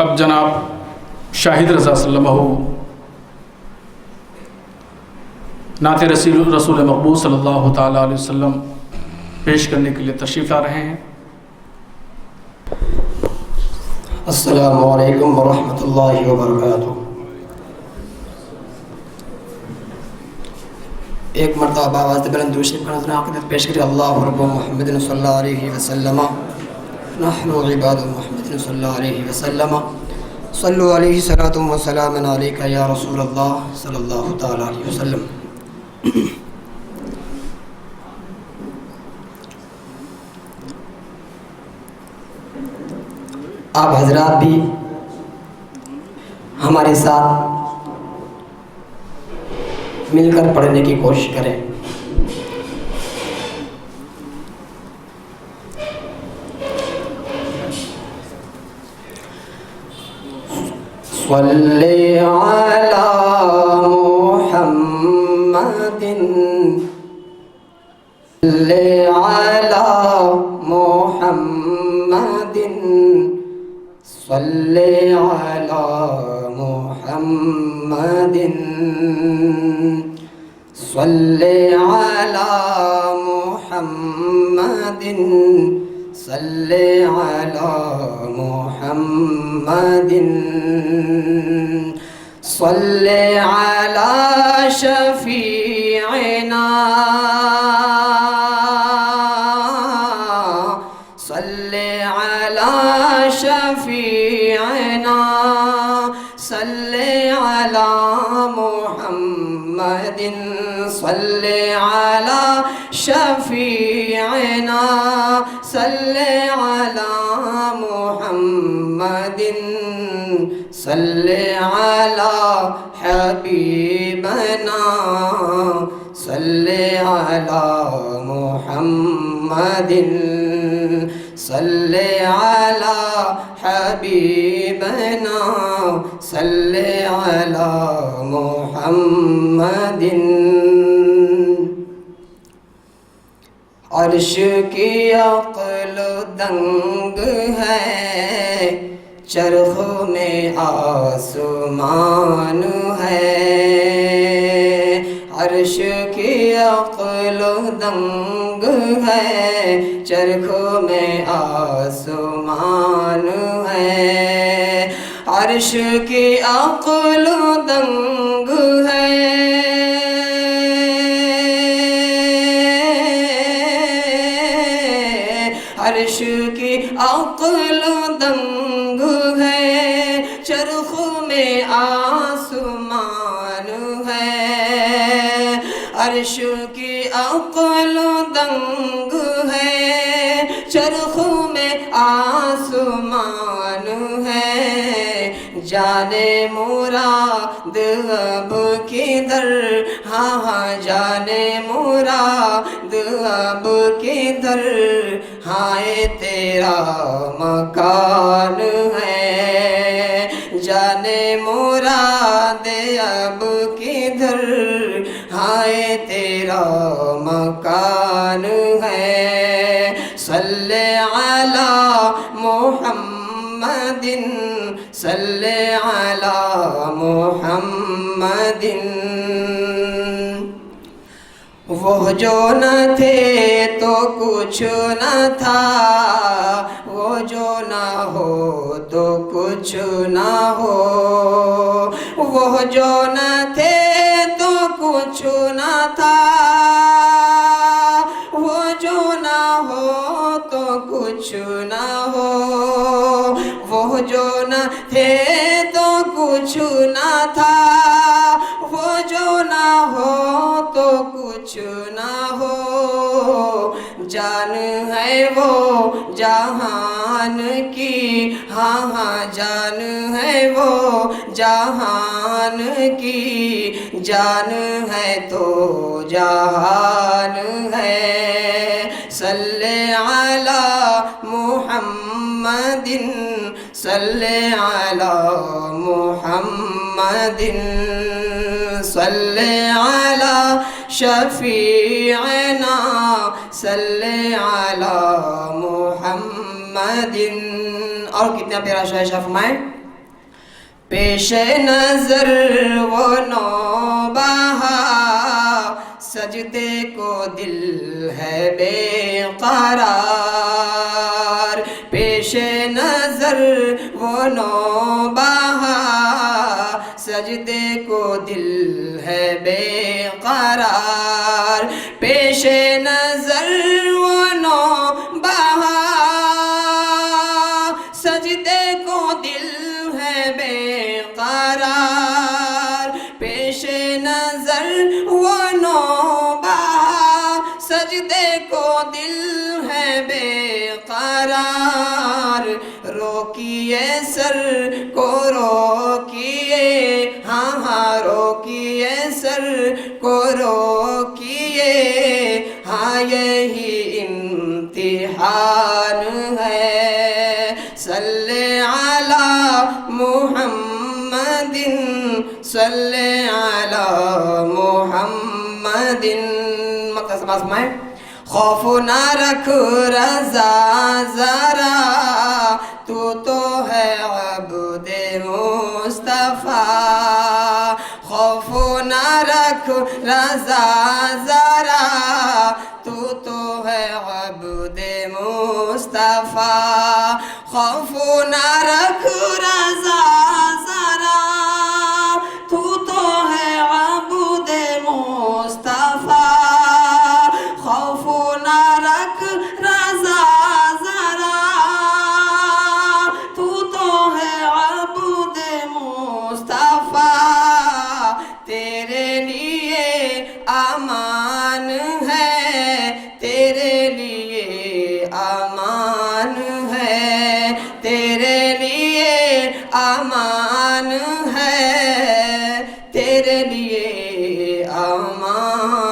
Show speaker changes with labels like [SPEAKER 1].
[SPEAKER 1] اب جناب شاہد رضا صلی اللہ نعت رسول مقبول صلی اللہ تعالیٰ علیہ وسلم پیش کرنے کے لیے تشریف لا رہے ہیں۔
[SPEAKER 2] السلام علیکم ورحمۃ اللہ وبرکاتہ۔ ایک مرتبہ آواز بلند درود شریف کا نذرانہ عقیدت پیش کریں۔ اللہ رب محمد صلی اللہ علیہ وسلم، نحن عباد محمد صلی اللہ علیہ وسلم، صلو علیہ صلاۃ و سلام علیک یا رسول اللہ صلی اللہ تعالیٰ علیہ وسلم۔ آپ حضرات بھی ہمارے ساتھ مل کر پڑھنے کی کوشش کریں۔ صلی علی محمد، صلی علی محمد، صلی علی محمد، صلی علی محمد، صلی علی محمد، صلی علی شفیعنا، صلی علی شفیعنا، صلی علی محمد، صلی علی شفیعنا، صلی علی محمد، صلی علی حبیبنا، صلی علی محمد، صلی علی حبیبنا، صلی علی محمد۔ عرش کی عقل دنگ ہے، چرخ میں آسمان ہے، عرش کی عقل دنگ ہے، چرخ میں آسمان ہے، عرش کی عقل دنگ ہے، عرش کی عقل دنگ ہے، چرخ میں آسمان ہے، عرش کی عقل دنگ ہے، چرخ میں آسمان ہے، جانے مراد اب کدھر، ہاں ہاں جانے مراد اب کدھر، ہائے تیرا مکان ہے، جانے مراد اب کدھر، ہائے تیرا مکان ہے، صلی علی محمد، صلی علی محمد۔ وہ جو نہ تھے تو کچھ نہ تھا، وہ جو نہ ہو تو کچھ نہ ہو، وہ جو نہ تھے تو کچھ نہ تھا، وہ جو نہ ہو تو کچھ نہ ہو، وہ جو نہ تھے تو کچھ نہ تھا، وہ جو نہ ہو تو کچھ نہ ہو، جان ہے وہ جہان کی، ہاں ہاں جان ہے وہ جہان کی، جان ہے تو جہان ہے، صلی علی محمد، صلی علی محمد، صلی علی شفیعنا، صلی علی محمد۔ اور کتنا پیارا شعر فرمائیں، پیش نظر وہ نوبہا سجدے کو دل ہے بے قرار پیش نظر وہ نوبہا سجدے کو دل ہے بے قرار پیش نظر وہ نوبہا سجدے کو دل ہے بے قرار پیش نظر وہ نوبہا سجدے کو دل ہے بے قرار روکیے سر کو روکیے ہاں ہاں روکیے سر کو روکیے ہاں یہی امتحان ہے صلی علی محمد صلی علی محمد مکہ سے پاس میں خوف نہ رکھ رضا ذرا تو ہے عبد مصطفیٰ خوف نہ رکھ رضا ذرا تو ہے عبد مصطفیٰ خوف نہ رکھ رضا ذرا تو ہے عبد مصطفیٰ خوف نہ رکھ رضا ذرا تو ہے عبد مصطفیٰ تیرے لیے امان ہے تیرے لیے امان ہے تیرے لیے امان ہے تیرے لیے امان